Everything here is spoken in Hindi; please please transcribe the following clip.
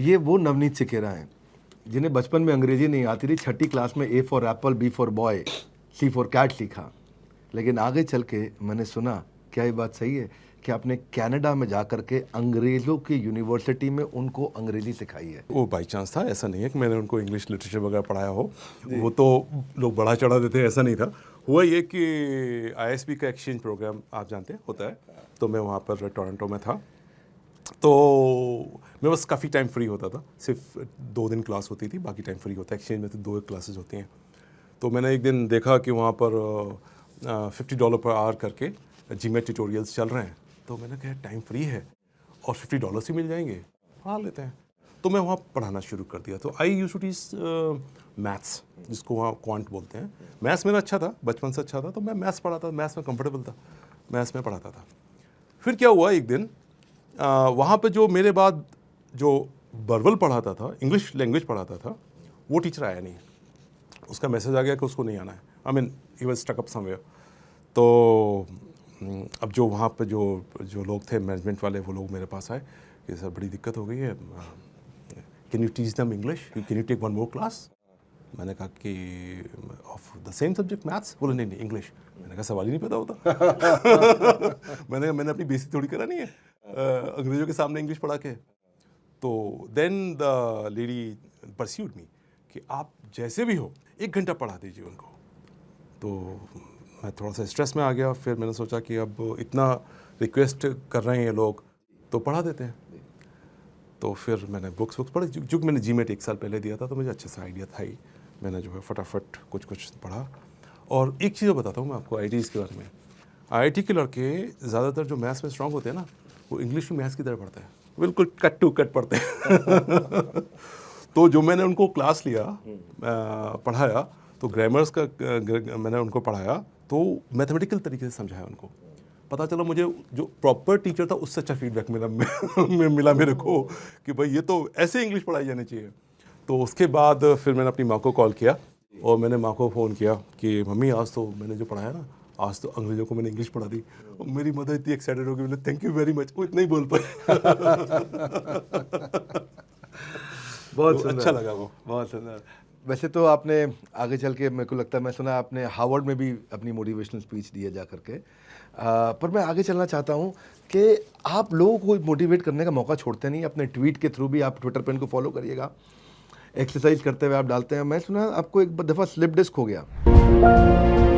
ये वो नवनीत सिकेरा हैं जिन्हें बचपन में अंग्रेजी नहीं आती थी, छठी क्लास में A for apple, B for boy, C for cat सीखा, लेकिन आगे चल के मैंने सुना, क्या ये बात सही है कि आपने कनाडा में जा कर के अंग्रेज़ों की यूनिवर्सिटी में उनको अंग्रेजी सिखाई है? वो बाई चांस था, ऐसा नहीं है कि मैंने उनको इंग्लिश लिटरेचर वगैरह पढ़ाया हो, वो तो लोग बढ़ा चढ़ा देते हैं, ऐसा नहीं था। हुआ ये कि ISB का एक्सचेंज प्रोग्राम आप जानते हैं होता है, तो मैं वहाँ पर टोरंटो में था, तो मेरे पास काफ़ी टाइम फ्री होता था, सिर्फ 2 दिन क्लास होती थी, बाकी टाइम फ्री होता है। एक्सचेंज में तो 2 क्लासेस होती हैं। तो मैंने एक दिन देखा कि वहाँ पर $50 पर आवर करके GMAT ट्यूटोरियल्स चल रहे हैं, तो मैंने कहा टाइम फ्री है और $50 ही मिल जाएंगे, पढ़ा लेते हैं। तो मैं वहाँ पढ़ाना शुरू कर दिया। तो I used to teach maths, जिसको वहाँ क्वांट बोलते हैं। मैथ्स मेरा अच्छा था, बचपन से अच्छा था, तो मैं मैथ्स पढ़ाता, मैथ्स में कंफर्टेबल था, मैथ्स में पढ़ाता था। फिर क्या हुआ, एक दिन वहाँ पे जो मेरे बाद जो वर्बल पढ़ाता था, इंग्लिश लैंग्वेज पढ़ाता था, वो टीचर आया नहीं। उसका मैसेज आ गया कि उसको नहीं आना है। I mean he was stuck up somewhere. तो अब जो वहाँ पे जो लोग थे मैनेजमेंट वाले, वो लोग मेरे पास आए कि सर बड़ी दिक्कत हो गई है, can you teach them English, can you take 1 more class. मैंने कहा कि of the same subject maths. बोले नहीं इंग्लिश। मैंने कहा सवाल ही नहीं पता होता। मैंने अपनी बेइज्जती थोड़ी करानी है अंग्रेजों के सामने इंग्लिश पढ़ा के। तो देन द लेडी परस्यूड मी कि आप जैसे भी हो 1 घंटा पढ़ा दीजिए उनको। तो मैं थोड़ा सा स्ट्रेस में आ गया। फिर मैंने सोचा कि अब इतना रिक्वेस्ट कर रहे हैं ये लोग, तो पढ़ा देते हैं। तो फिर मैंने बुक्स पढ़ी, जो मैंने GMAT 1 साल पहले दिया था, तो मुझे अच्छा सा आइडिया था ही। मैंने जो है फटाफट कुछ पढ़ा। और एक चीज़ बताता हूँ मैं आपको IITs के बारे में। IIT के लड़के ज़्यादातर जो मैथ्स में स्ट्रांग होते हैं ना, वो इंग्लिश में मैथ्स की तरह पढ़ते हैं, बिल्कुल कट टू कट पढ़ते हैं। तो जो मैंने उनको क्लास लिया, पढ़ाया, तो ग्रामर्स का मैंने उनको पढ़ाया, तो मैथमेटिकल तरीके से समझाया उनको। पता चला मुझे जो प्रॉपर टीचर था उससे अच्छा फीडबैक मिला मेरे को कि भाई ये तो ऐसे इंग्लिश पढ़ाई जानी चाहिए। तो उसके बाद फिर मैंने अपनी माँ को कॉल किया और मैंने माँ को फ़ोन किया कि मम्मी आज तो मैंने जो पढ़ाया ना, आज तो अंग्रेजों को मैंने इंग्लिश पढ़ा दी। और मेरी मदर इतनी एक्साइटेड हो गई, मैंने थैंक यू वेरी मच। वो इतना ही बोल पाए। बहुत तो अच्छा लगा वो, बहुत सुंदर। वैसे तो आपने आगे चल के, मेरे को लगता है, मैं सुना आपने हार्वर्ड में भी अपनी मोटिवेशनल स्पीच दी है जा करके। पर मैं आगे चलना चाहता हूँ कि आप लोगों को मोटिवेट करने का मौका छोड़ते नहीं। अपने ट्वीट के थ्रू भी आप ट्विटर पर इनको फॉलो करिएगा, एक्सरसाइज करते हुए आप डालते हैं। मैं सुना आपको एक दफ़ा स्लिप डिस्क हो गया।